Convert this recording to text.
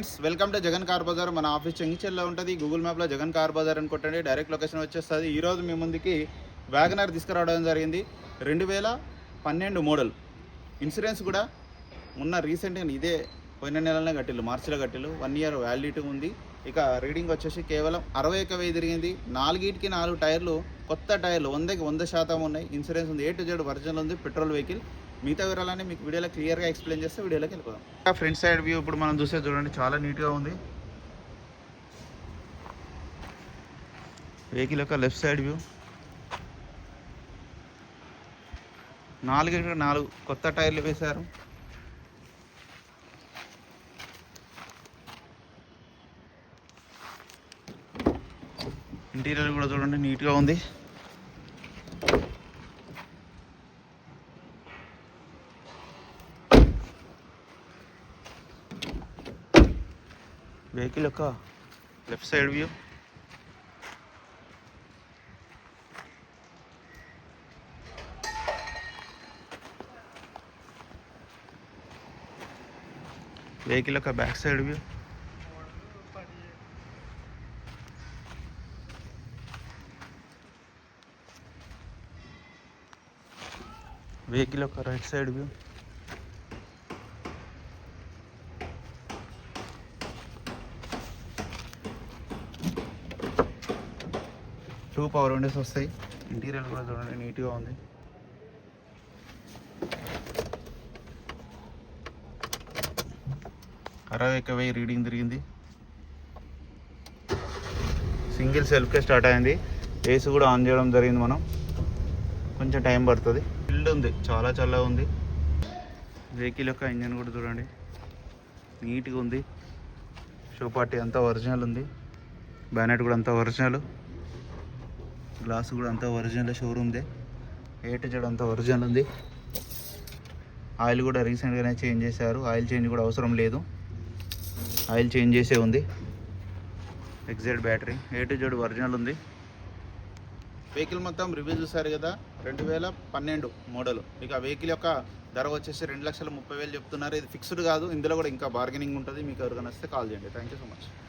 Friends, welcome to Jagan car Bazar. మన office చెంగిచెల్లో ఉంటుంది. Google మ్యాప్లో జగన్ కార్ బజార్ అని కొట్టండి, డైరెక్ట్ లొకేషన్ వచ్చేస్తుంది. ఈరోజు మీ ముందుకి వ్యాగనర్ తీసుకురావడం జరిగింది. 2012 మోడల్. ఇన్సూరెన్స్ కూడా ఉన్న రీసెంట్గా ఇదే పోయిన నెలనే కట్టిల్లు, మార్చిలో కట్టిల్లు. 1 ఇయర్ వ్యాలిడిటీ ఉంది. ఇక రీడింగ్ వచ్చేసి కేవలం 61,000 తిరిగింది. 4 టైర్లు కొత్త టైర్లు, 100కి 100% ఉన్నాయి. ఇన్సూరెన్స్ ఉంది, A to Z ఒరిజినల్ ఉంది. Petrol vehicle. మిగతా వివరాలని మీకు వీడియోలో క్లియర్గా ఎక్స్ప్లెయిన్ చేస్తే వీడియోలోకి వెళ్ళిపోదాం. ఫ్రంట్ సైడ్ వ్యూ ఇప్పుడు మనం చూసే చూడండి, చాలా నీట్గా ఉంది. వెహికల్ యొక్క లెఫ్ట్ సైడ్ వ్యూ. 4 కొత్త టైర్లు వేశారు. ఇంటీరియర్ కూడా చూడండి, నీట్గా ఉంది. వెహికల్ యొక్క లెఫ్ట్ సైడ్ వ్యూ. వెహికల్ యొక్క బ్యాక్ సైడ్ వ్యూ. వెహికల్ యొక్క right side view. Two power Windows వస్తాయి. ఇంటీరియర్ కూడా చూడండి, నీట్గా ఉంది. అరవై రీడింగ్ తిరిగింది. సింగిల్ సెల్ఫ్కే స్టార్ట్ అయింది. ఏసీ కూడా ఆన్ చేయడం జరిగింది. మనం కొంచెం టైం పడుతుంది. ఫిల్డ్ ఉంది, చాలా చల్లగా ఉంది. వెహికల్ యొక్క ఇంజన్ కూడా చూడండి, నీట్గా ఉంది. షో పార్టీ అంతా ఒరిజినల్ ఉంది. బ్యానెట్ కూడా అంతా ఒరిజినల్. గ్లాస్ కూడా అంతా ఒరిజినల్, షోరూమ్దే. A to Z అంతా ఒరిజినల్ ఉంది. ఆయిల్ కూడా రీసెంట్గానే చేంజ్ చేశారు. ఆయిల్ చేంజ్ కూడా అవసరం లేదు, ఆయిల్ చేంజ్ చేసే ఉంది. XZ battery, A to Z original ఉంది. వెహికల్ మొత్తం రివ్యూ చూసారు కదా, 2012 మోడల్. ఇక వెహికల్ యొక్క ధర వచ్చేసి 2,30,000 చెప్తున్నారు. ఇది ఫిక్స్డ్ కాదు, ఇందులో కూడా ఇంకా బార్గెనింగ్ ఉంటుంది. మీకు ఎవరికైనా వస్తే కాల్ చేయండి. Thank you so much.